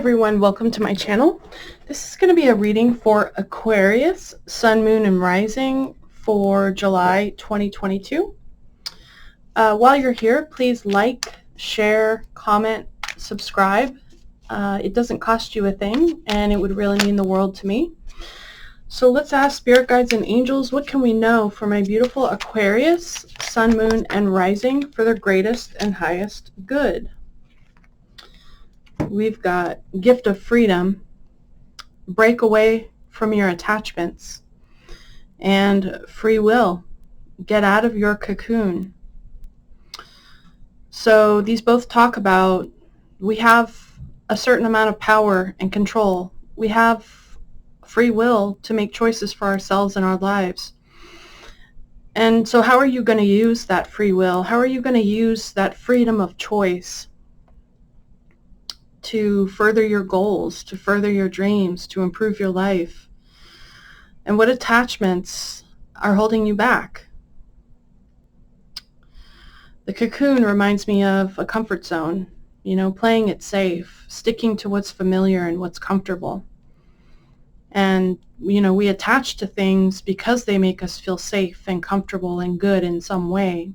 everyone, welcome to my channel. This is going to be a reading for Aquarius, Sun, Moon, and Rising for July 2022. While you're here, please like, share, comment, subscribe. It doesn't cost you a thing, and it would really mean the world to me. So let's ask Spirit Guides and Angels, what can we know for my beautiful Aquarius, Sun, Moon, and Rising for their greatest and highest good? We've got gift of freedom, break away from your attachments, and free will, get out of your cocoon. So these both talk about we have a certain amount of power and control. We have free will to make choices for ourselves and our lives. And so how are you going to use that free will? How are you going to use that freedom of choice to further your goals, to further your dreams, to improve your life? And what attachments are holding you back? The cocoon reminds me of a comfort zone, playing it safe, sticking to what's familiar and what's comfortable. And, we attach to things because they make us feel safe and comfortable and good in some way.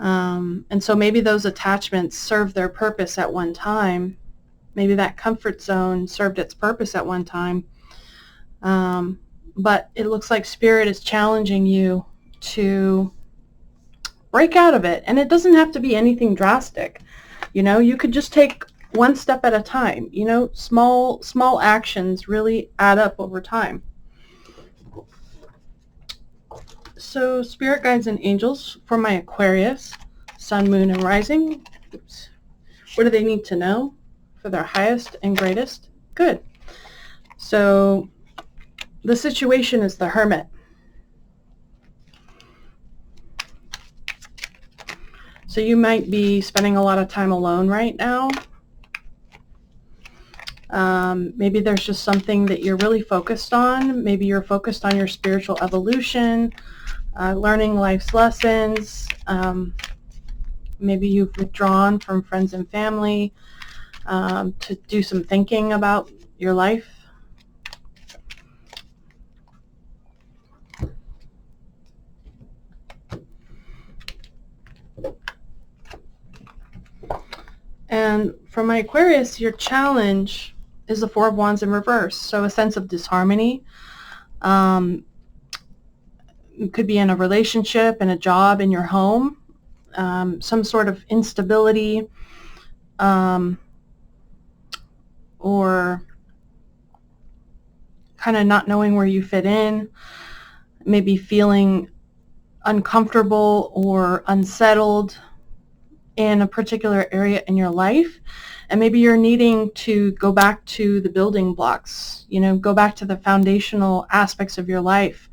And so maybe those attachments serve their purpose at one time. Maybe that comfort zone served its purpose at one time. But it looks like Spirit is challenging you to break out of it. And it doesn't have to be anything drastic. You could just take one step at a time. Small actions really add up over time. So Spirit Guides and Angels for my Aquarius, Sun, Moon, and Rising. What do they need to know for their highest and greatest good? So the situation is the Hermit. So you might be spending a lot of time alone right now. Maybe there's just something that you're really focused on. Maybe you're focused on your spiritual evolution, learning life's lessons. Maybe you've withdrawn from friends and family to do some thinking about your life. And for my Aquarius, your challenge is the Four of Wands in reverse. So a sense of disharmony. It could be in a relationship, in a job, in your home. Some sort of instability, or kind of not knowing where you fit in. Maybe feeling uncomfortable or unsettled in a particular area in your life, and maybe you're needing to go back to the building blocks, go back to the foundational aspects of your life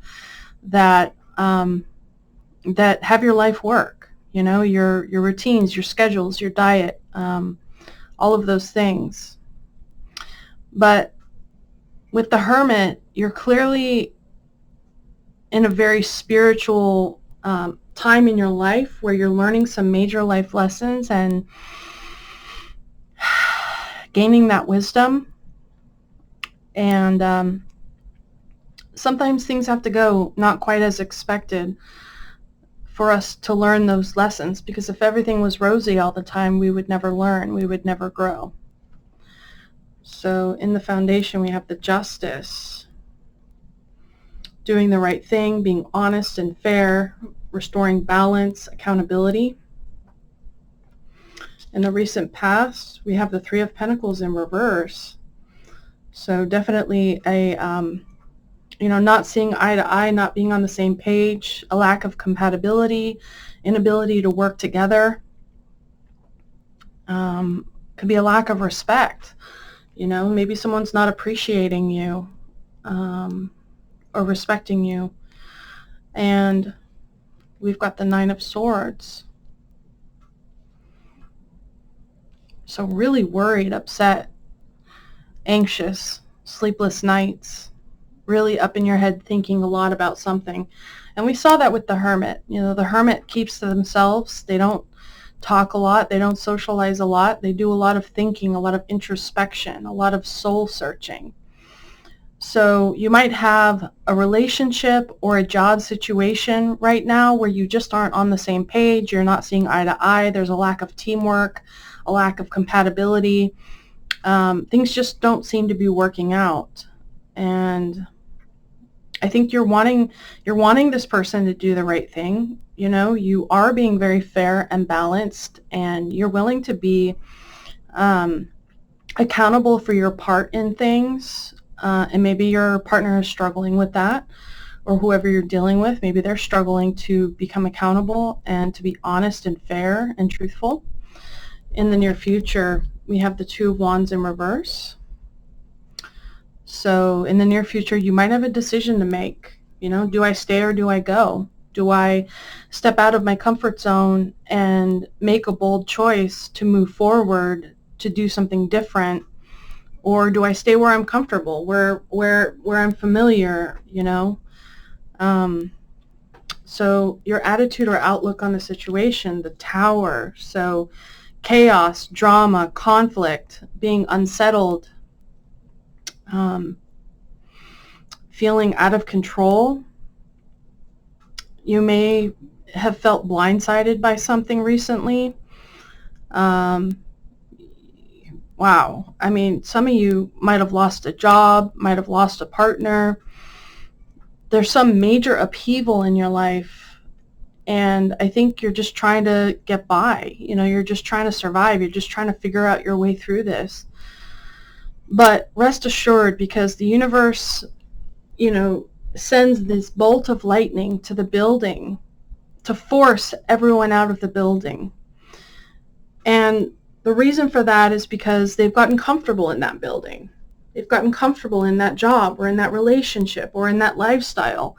that that have your life work, your routines, your schedules, your diet, all of those things. But with the Hermit, you're clearly in a very spiritual time in your life where you're learning some major life lessons and gaining that wisdom. And sometimes things have to go not quite as expected for us to learn those lessons, because if everything was rosy all the time, we would never learn, we would never grow. So in the foundation, we have the Justice, doing the right thing, being honest and fair, restoring balance, accountability. In the recent past, we have the Three of Pentacles in reverse. So definitely a, not seeing eye to eye, not being on the same page, a lack of compatibility, inability to work together. Could be a lack of respect. Maybe someone's not appreciating you or respecting you. And we've got the Nine of Swords. So really worried, upset, anxious, sleepless nights, really up in your head thinking a lot about something. And we saw that with the Hermit. The Hermit keeps to themselves. They don't talk a lot. They don't socialize a lot. They do a lot of thinking, a lot of introspection, a lot of soul searching. So you might have a relationship or a job situation right now where you just aren't on the same page. You're not seeing eye to eye. There's a lack of teamwork, a lack of compatibility. Things just don't seem to be working out. And I think you're wanting this person to do the right thing. You know, you are being very fair and balanced, and you're willing to be accountable for your part in things. And maybe your partner is struggling with that, or whoever you're dealing with, maybe they're struggling to become accountable and to be honest and fair and truthful. In the near future, we have the Two of Wands in reverse. So in the near future, you might have a decision to make. You know, do I stay or do I go? Do I step out of my comfort zone and make a bold choice to move forward, to do something different? Or do I stay where I'm comfortable, where I'm familiar, you know? So your attitude or outlook on the situation, the Tower, so chaos, drama, conflict, being unsettled, feeling out of control. You may have felt blindsided by something recently. Wow. I mean, some of you might have lost a job, might have lost a partner. There's some major upheaval in your life, and I think you're just trying to get by. You know, you're just trying to survive. You're just trying to figure out your way through this. But rest assured, because the universe, you know, sends this bolt of lightning to the building to force everyone out of the building. And the reason for that is because they've gotten comfortable in that building. They've gotten comfortable in that job or in that relationship or in that lifestyle.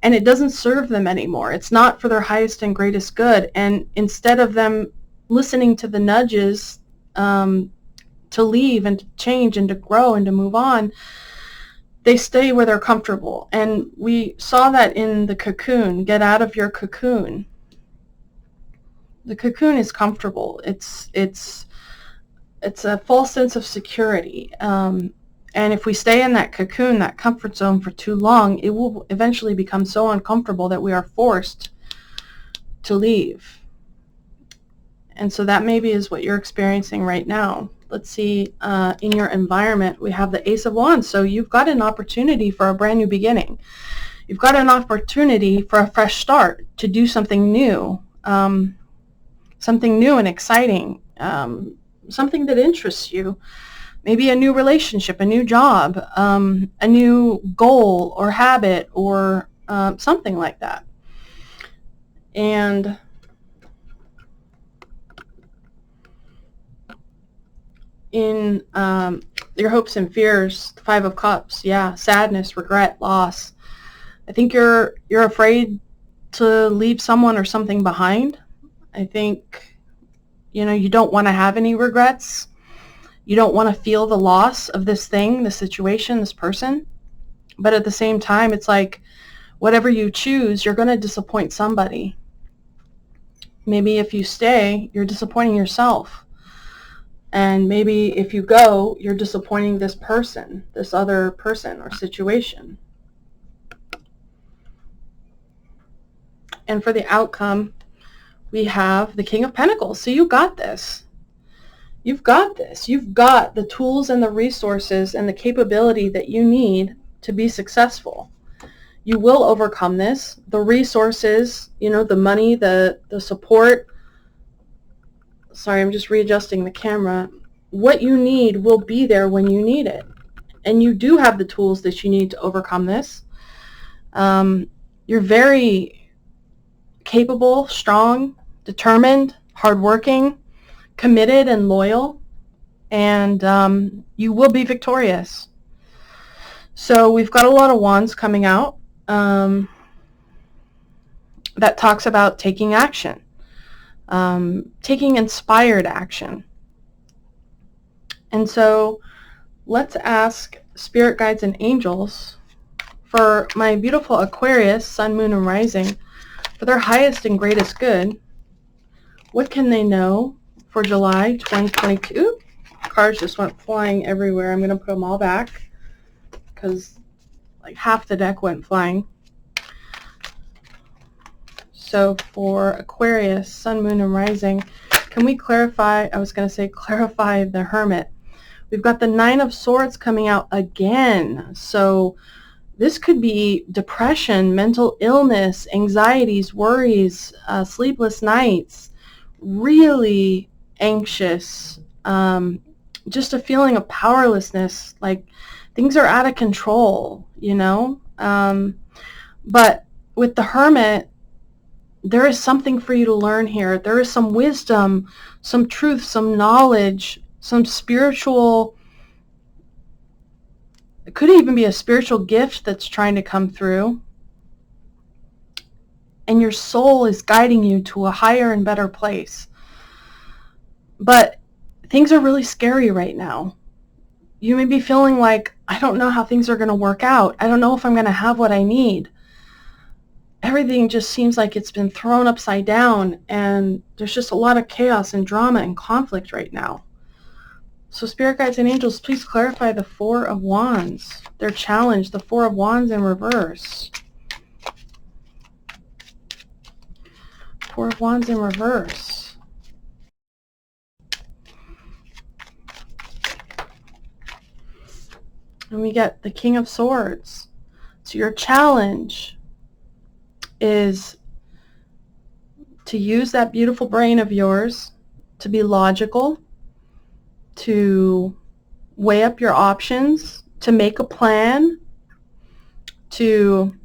And it doesn't serve them anymore. It's not for their highest and greatest good. And instead of them listening to the nudges to leave and to change and to grow and to move on, they stay where they're comfortable. And we saw that in the cocoon. Get out of your cocoon. The cocoon is comfortable. It's a false sense of security. And if we stay in that cocoon, that comfort zone for too long, it will eventually become so uncomfortable that we are forced to leave. And so that maybe is what you're experiencing right now. Let's see, in your environment, we have the Ace of Wands. So you've got an opportunity for a brand new beginning. You've got an opportunity for a fresh start, to do something new. Something new and exciting, something that interests you, maybe a new relationship, a new job, a new goal or habit, or something like that. And in your hopes and fears, the Five of Cups, yeah, sadness, regret, loss. I think you're afraid to leave someone or something behind. I think, you know, you don't want to have any regrets. You don't want to feel the loss of this thing, this situation, this person. But at the same time, it's like, whatever you choose, you're going to disappoint somebody. Maybe if you stay, you're disappointing yourself. And maybe if you go, you're disappointing this person, this other person or situation. And for the outcome, we have the King of Pentacles. So you got this. You've got this. You've got the tools and the resources and the capability that you need to be successful. You will overcome this. The resources, you know, the money, the support. Sorry, I'm just readjusting the camera. What you need will be there when you need it. And you do have the tools that you need to overcome this. You're very capable, strong, determined, hardworking, committed, and loyal, and you will be victorious. So we've got a lot of wands coming out that talks about taking action, taking inspired action. And so let's ask spirit guides and angels for my beautiful Aquarius, sun, moon, and rising, for their highest and greatest good. What can they know for July 2022? Cards just went flying everywhere. I'm going to put them all back because like half the deck went flying. So for Aquarius, Sun, Moon, and Rising, can we clarify, I was going to say clarify the Hermit. We've got the Nine of Swords coming out again. So this could be depression, mental illness, anxieties, worries, sleepless nights, really anxious, just a feeling of powerlessness, like things are out of control, you know? But with the Hermit, there is something for you to learn here. There is some wisdom, some truth, some knowledge, some spiritual, it could even be a spiritual gift that's trying to come through. And your soul is guiding you to a higher and better place. But things are really scary right now. You may be feeling like, I don't know how things are going to work out. I don't know if I'm going to have what I need. Everything just seems like it's been thrown upside down, and there's just a lot of chaos and drama and conflict right now. So Spirit Guides and Angels, please clarify the Four of Wands, their challenge, the Four of Wands in reverse. Four of Wands in reverse. And we get the King of Swords. So your challenge is to use that beautiful brain of yours to be logical, to weigh up your options, to make a plan, to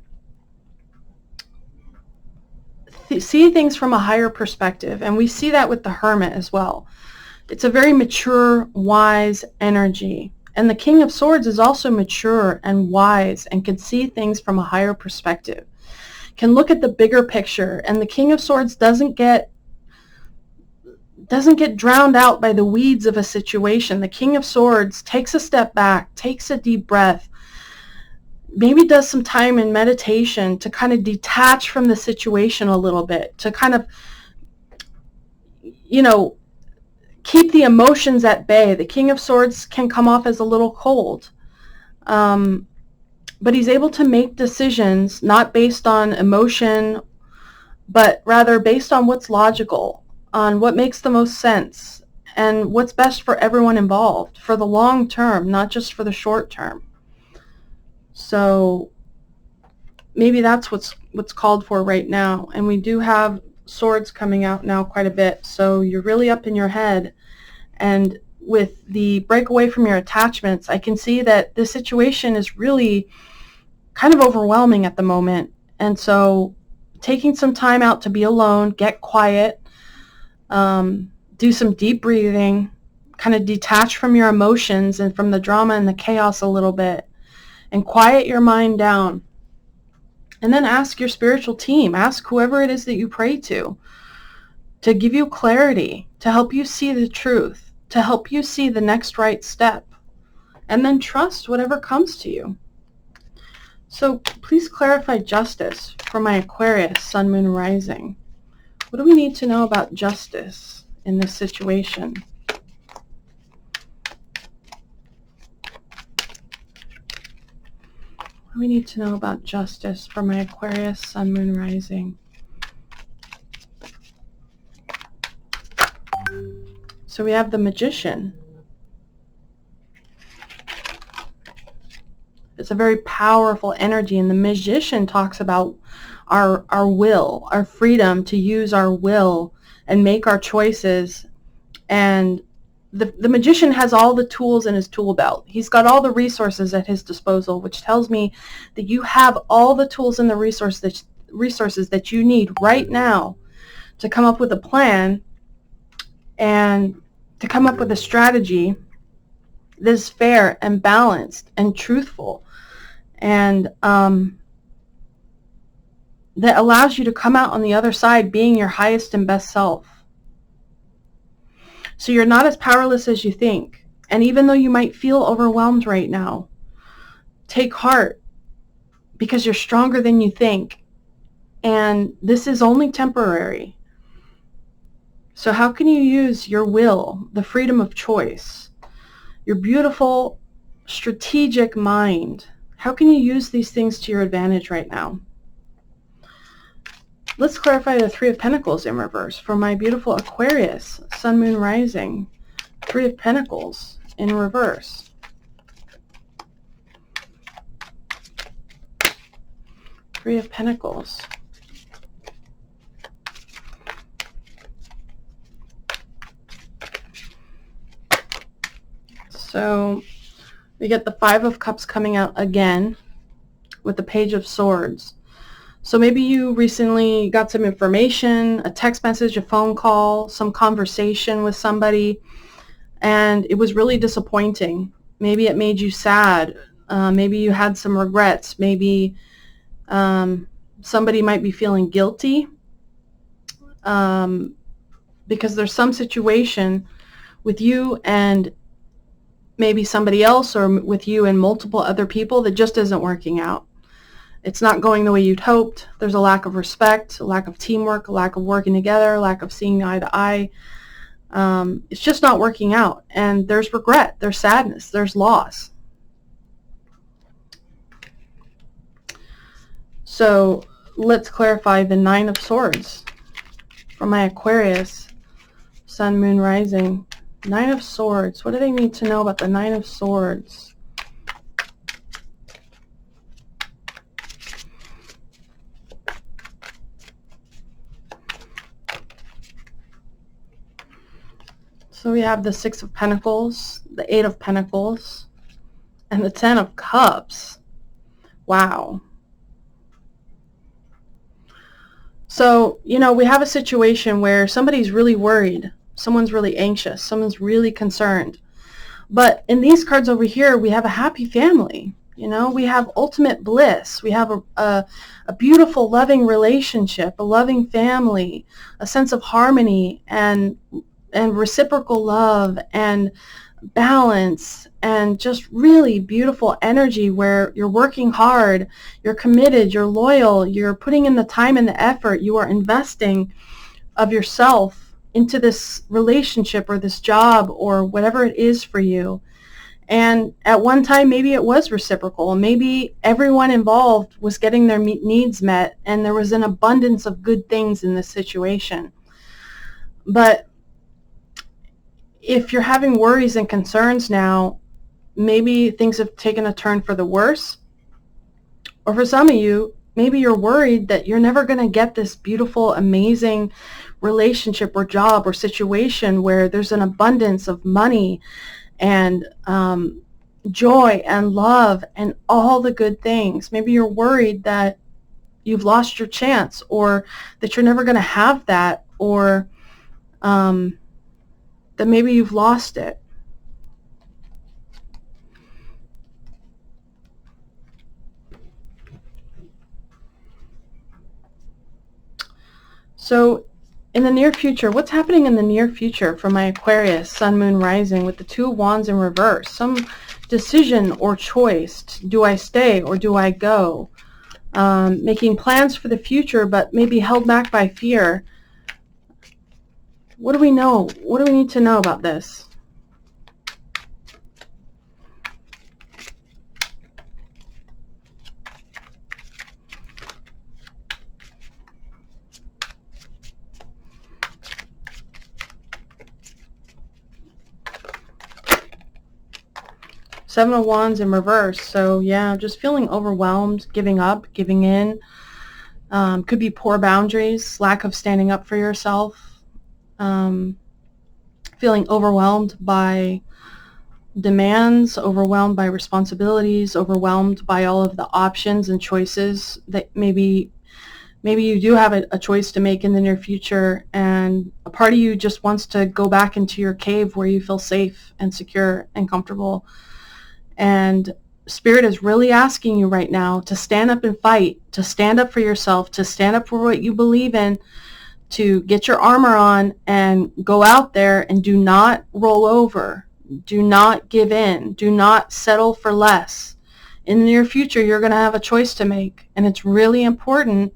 see things from a higher perspective. And we see that with the Hermit as well. It's a very mature, wise energy. And the King of Swords is also mature and wise and can see things from a higher perspective, can look at the bigger picture. And the King of Swords doesn't get drowned out by the weeds of a situation. The King of Swords takes a step back, takes a deep breath, maybe does some time in meditation to kind of detach from the situation a little bit, to kind of, you know, keep the emotions at bay. The King of Swords can come off as a little cold, but he's able to make decisions not based on emotion, but rather based on what's logical, on what makes the most sense, and what's best for everyone involved, for the long term, not just for the short term. So maybe that's what's called for right now. And we do have swords coming out now quite a bit, so you're really up in your head. And with the break away from your attachments, I can see that this situation is really kind of overwhelming at the moment. And so taking some time out to be alone, get quiet, do some deep breathing, kind of detach from your emotions and from the drama and the chaos a little bit, and quiet your mind down. And then ask your spiritual team, ask whoever it is that you pray to give you clarity, to help you see the truth, to help you see the next right step, and then trust whatever comes to you. So please clarify justice for my Aquarius, Sun, Moon, Rising. What do we need to know about justice in this situation? What do we need to know about justice for my Aquarius, Sun, Moon, Rising? So we have the Magician. It's a very powerful energy, and the Magician talks about our will, our freedom to use our will and make our choices. And the Magician has all the tools in his tool belt. He's got all the resources at his disposal, which tells me that you have all the tools and the resources that you need right now to come up with a plan and to come up with a strategy that is fair and balanced and truthful, and that allows you to come out on the other side being your highest and best self. So you're not as powerless as you think. And even though you might feel overwhelmed right now, take heart, because you're stronger than you think. And this is only temporary. So how can you use your will, the freedom of choice, your beautiful strategic mind? How can you use these things to your advantage right now? Let's clarify the Three of Pentacles in reverse for my beautiful Aquarius, Sun, Moon, Rising. Three of Pentacles in reverse. Three of Pentacles. So we get the Five of Cups coming out again with the Page of Swords. So maybe you recently got some information, a text message, a phone call, some conversation with somebody, and it was really disappointing. Maybe it made you sad. Maybe you had some regrets. Maybe somebody might be feeling guilty because there's some situation with you and maybe somebody else, or with you and multiple other people, that just isn't working out. It's not going the way you'd hoped. There's a lack of respect, a lack of teamwork, a lack of working together, a lack of seeing eye to eye. It's just not working out. And there's regret, there's sadness, there's loss. So let's clarify the Nine of Swords for my Aquarius, Sun, Moon, Rising. Nine of Swords. What do they need to know about the Nine of Swords? So we have the Six of Pentacles, the Eight of Pentacles, and the Ten of Cups. Wow. So, you know, we have a situation where somebody's really worried. Someone's really anxious. Someone's really concerned. But in these cards over here, we have a happy family. You know, we have ultimate bliss. We have a beautiful, loving relationship, a loving family, a sense of harmony and reciprocal love and balance, and just really beautiful energy where you're working hard, you're committed, you're loyal, you're putting in the time and the effort, you are investing of yourself into this relationship or this job or whatever it is for you. And at one time, maybe it was reciprocal. Maybe everyone involved was getting their needs met and there was an abundance of good things in this situation. But if you're having worries and concerns now, maybe things have taken a turn for the worse. Or for some of you, maybe you're worried that you're never going to get this beautiful, amazing relationship or job or situation where there's an abundance of money and joy and love and all the good things. Maybe you're worried that you've lost your chance, or that you're never going to have that, or that maybe you've lost it. So in the near future, what's happening in the near future for my Aquarius, Sun, Moon, Rising with the Two of Wands in reverse? Some decision or choice. Do I stay or do I go? Making plans for the future, but maybe held back by fear. What do we know? What do we need to know about this? Seven of Wands in reverse. So yeah, just feeling overwhelmed, giving up, giving in. Could be poor boundaries, lack of standing up for yourself. Feeling overwhelmed by demands, overwhelmed by responsibilities, overwhelmed by all of the options and choices that maybe you do have a choice to make in the near future, and a part of you just wants to go back into your cave where you feel safe and secure and comfortable. And Spirit is really asking you right now to stand up and fight, to stand up for yourself, to stand up for what you believe in, to get your armor on and go out there and do not roll over. Do not give in. Do not settle for less. In the near future, you're going to have a choice to make, and it's really important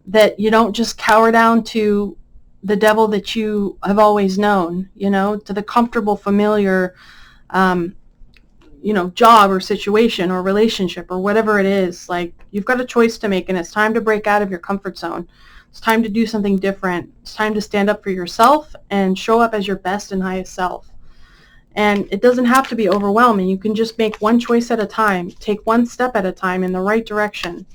that you don't just cower down to the devil that you have always known, to the comfortable, familiar, job or situation or relationship or whatever it is. Like, you've got a choice to make, and it's time to break out of your comfort zone. It's time to do something different. It's time to stand up for yourself and show up as your best and highest self. And it doesn't have to be overwhelming. You can just make one choice at a time, take one step at a time in the right direction.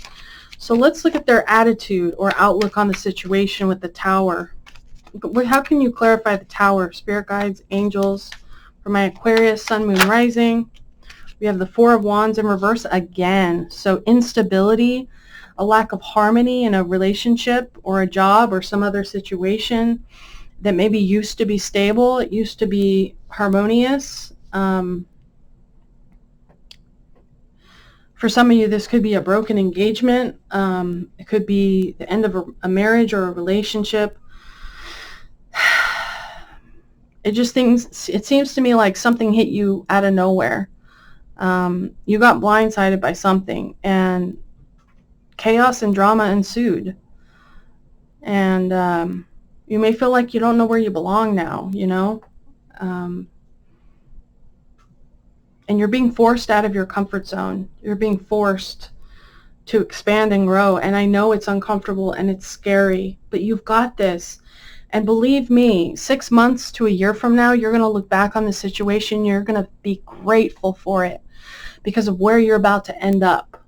So let's look at their attitude or outlook on the situation with the Tower. How can you clarify the Tower? Spirit guides, angels. For my Aquarius, Sun, Moon, Rising. We have the Four of Wands in reverse again. So instability, a lack of harmony in a relationship or a job or some other situation that maybe used to be stable. It used to be harmonious. For some of you, this could be a broken engagement. It could be the end of a marriage or a relationship. It seems to me like something hit you out of nowhere. You got blindsided by something, and chaos and drama ensued. And you may feel like you don't know where you belong now, and you're being forced out of your comfort zone. You're being forced to expand and grow. And I know it's uncomfortable and it's scary, but you've got this. And believe me, 6 months to a year from now, you're going to look back on the situation. You're going to be grateful for it because of where you're about to end up.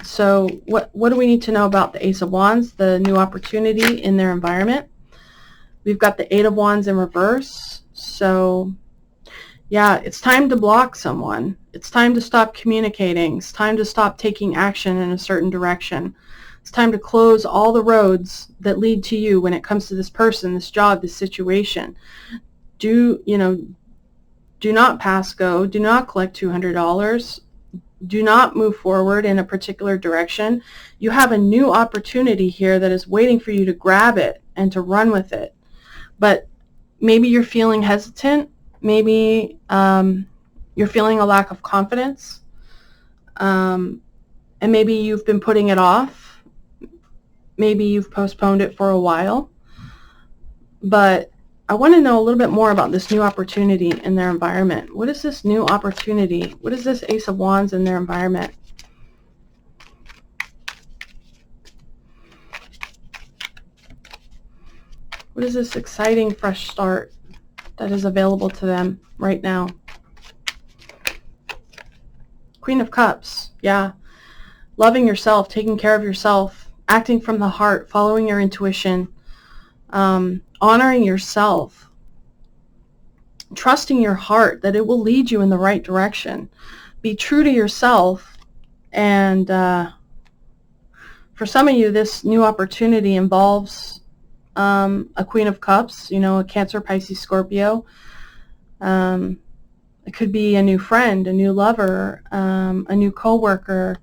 So what do we need to know about the Ace of Wands, the new opportunity in their environment? We've got the Eight of Wands in reverse. So yeah, it's time to block someone. It's time to stop communicating. It's time to stop taking action in a certain direction. It's time to close all the roads that lead to you when it comes to this person, this job, this situation. Do not pass go. Do not collect $200. Do not move forward in a particular direction. You have a new opportunity here that is waiting for you to grab it and to run with it. But maybe you're feeling hesitant. Maybe you're feeling a lack of confidence. And maybe you've been putting it off. Maybe you've postponed it for a while. But I want to know a little bit more about this new opportunity in their environment. What is this new opportunity? What is this Ace of Wands in their environment? What is this exciting fresh start that is available to them right now? Queen of Cups. Yeah. Loving yourself, taking care of yourself, acting from the heart, following your intuition, honoring yourself, trusting your heart that it will lead you in the right direction. Be true to yourself. And for some of you, this new opportunity involves a Queen of Cups, a Cancer, Pisces, Scorpio. It could be a new friend, a new lover, a new coworker.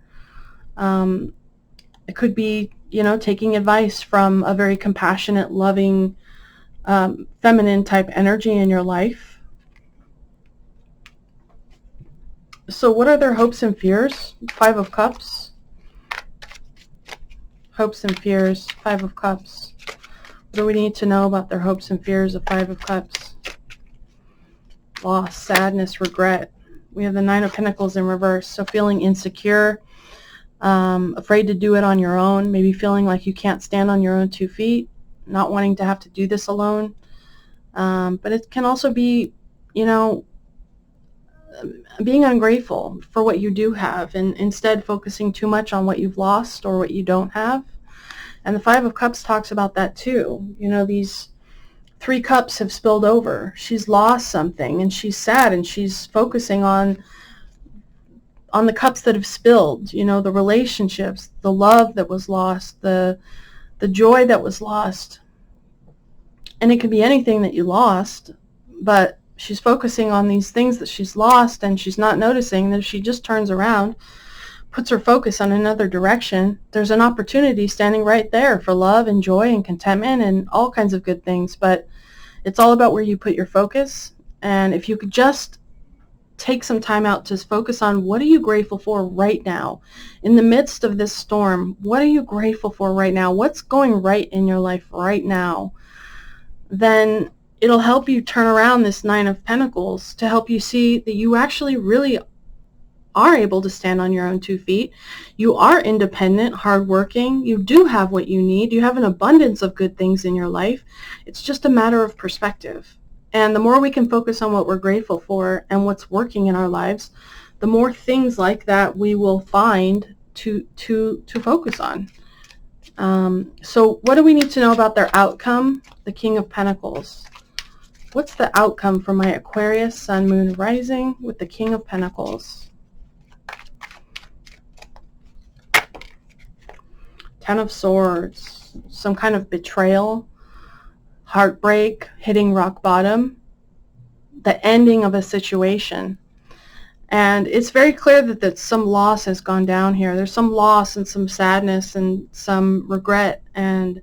It could be, taking advice from a very compassionate, loving, feminine type energy in your life. So what are their hopes and fears? Five of Cups. Hopes and fears, Five of Cups. What do we need to know about their hopes and fears of Five of Cups? Loss, sadness, regret. We have the Nine of Pentacles in reverse. So feeling insecure, afraid to do it on your own, maybe feeling like you can't stand on your own 2 feet, not wanting to have to do this alone. But it can also be, being ungrateful for what you do have and instead focusing too much on what you've lost or what you don't have. And the Five of Cups talks about that too. These 3 cups have spilled over. She's lost something and she's sad and she's focusing on the cups that have spilled, the relationships, the love that was lost, the joy that was lost. And it could be anything that you lost, but she's focusing on these things that she's lost and she's not noticing that if she just turns around, puts her focus on another direction, there's an opportunity standing right there for love and joy and contentment and all kinds of good things. But it's all about where you put your focus. And if you could just take some time out to focus on what are you grateful for right now in the midst of this storm. What are you grateful for right now? What's going right in your life right now? then it'll help you turn around this Nine of Pentacles to help you see that you actually really are able to stand on your own 2 feet. You are independent, hardworking. You do have what you need. You have an abundance of good things in your life. It's just a matter of perspective. And the more we can focus on what we're grateful for and what's working in our lives, the more things like that we will find to focus on. So what do we need to know about their outcome? The King of Pentacles. What's the outcome for my Aquarius, Sun, Moon, Rising with the King of Pentacles? Ten of Swords. Some kind of betrayal, heartbreak, hitting rock bottom, the ending of a situation. And it's very clear that some loss has gone down here. There's some loss and some sadness and some regret. And,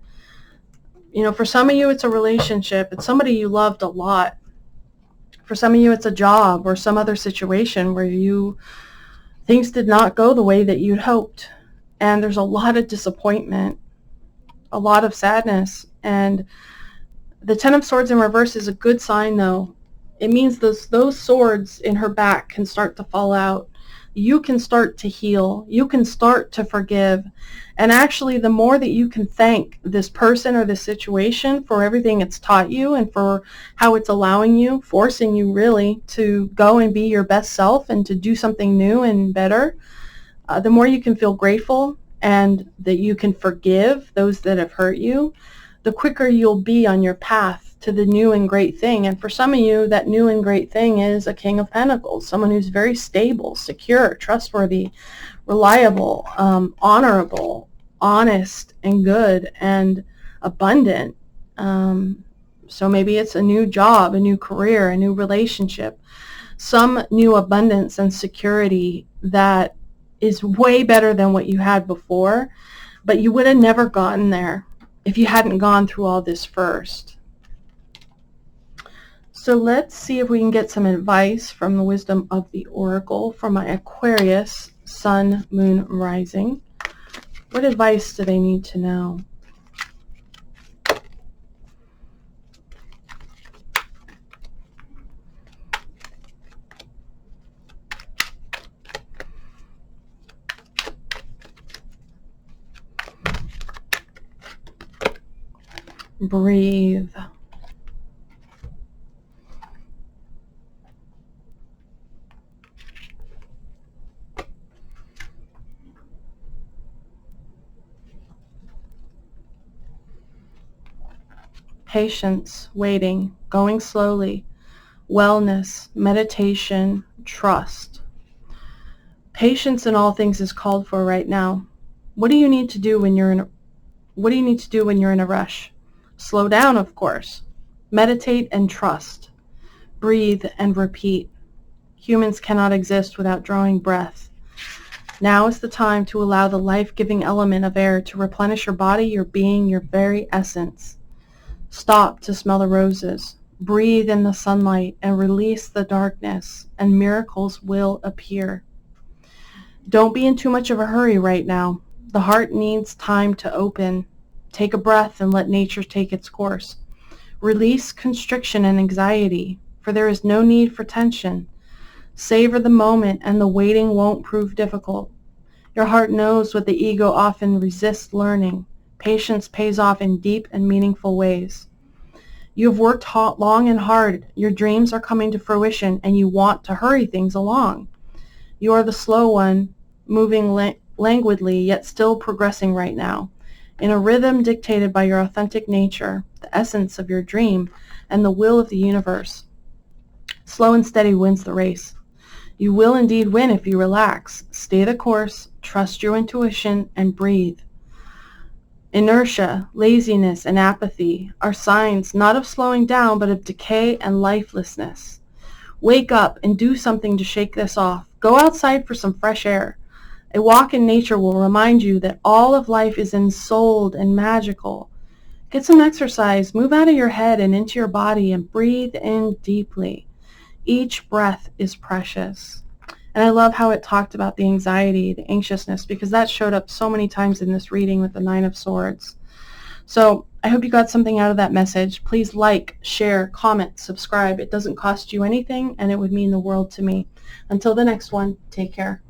you know, for some of you, it's a relationship. It's somebody you loved a lot. For some of you, it's a job or some other situation where things did not go the way that you'd hoped. And there's a lot of disappointment, a lot of sadness. And the Ten of Swords in reverse is a good sign, though. It means those swords in her back can start to fall out. You can start to heal. You can start to forgive. And actually, the more that you can thank this person or this situation for everything it's taught you and for how it's allowing you, forcing you really to go and be your best self and to do something new and better, the more you can feel grateful and that you can forgive those that have hurt you, the quicker you'll be on your path to the new and great thing. And for some of you, that new and great thing is a King of Pentacles, someone who's very stable, secure, trustworthy, reliable, honorable, honest, and good, and abundant. So maybe it's a new job, a new career, a new relationship, some new abundance and security that is way better than what you had before, but you would have never gotten there if you hadn't gone through all this first. So let's see if we can get some advice from the wisdom of the Oracle for my Aquarius, Sun, Moon, Rising. What advice do they need to know? Breathe. Patience, waiting, going slowly, wellness, meditation, trust. Patience in all things is called for right now. What do you need to do when you're in a rush? Slow down, of course. Meditate and trust. Breathe and repeat. Humans cannot exist without drawing breath. Now is the time to allow the life-giving element of air to replenish your body, your being, your very essence. Stop to smell the roses. Breathe in the sunlight and release the darkness, and miracles will appear. Don't be in too much of a hurry right now. The heart needs time to open. Take a breath and let nature take its course. Release constriction and anxiety, for there is no need for tension. Savor the moment, and the waiting won't prove difficult. Your heart knows what the ego often resists learning. Patience pays off in deep and meaningful ways. You have worked long and hard. Your dreams are coming to fruition, and you want to hurry things along. You are the slow one, moving languidly, yet still progressing right now, in a rhythm dictated by your authentic nature, the essence of your dream, and the will of the universe. Slow and steady wins the race. You will indeed win if you relax. Stay the course, trust your intuition, and breathe. Inertia, laziness, and apathy are signs not of slowing down, but of decay and lifelessness. Wake up and do something to shake this off. Go outside for some fresh air. A walk in nature will remind you that all of life is ensouled and magical. Get some exercise, move out of your head and into your body, and breathe in deeply. Each breath is precious. And I love how it talked about the anxiety, the anxiousness, because that showed up so many times in this reading with the Nine of Swords. So I hope you got something out of that message. Please like, share, comment, subscribe. It doesn't cost you anything, and it would mean the world to me. Until the next one, take care.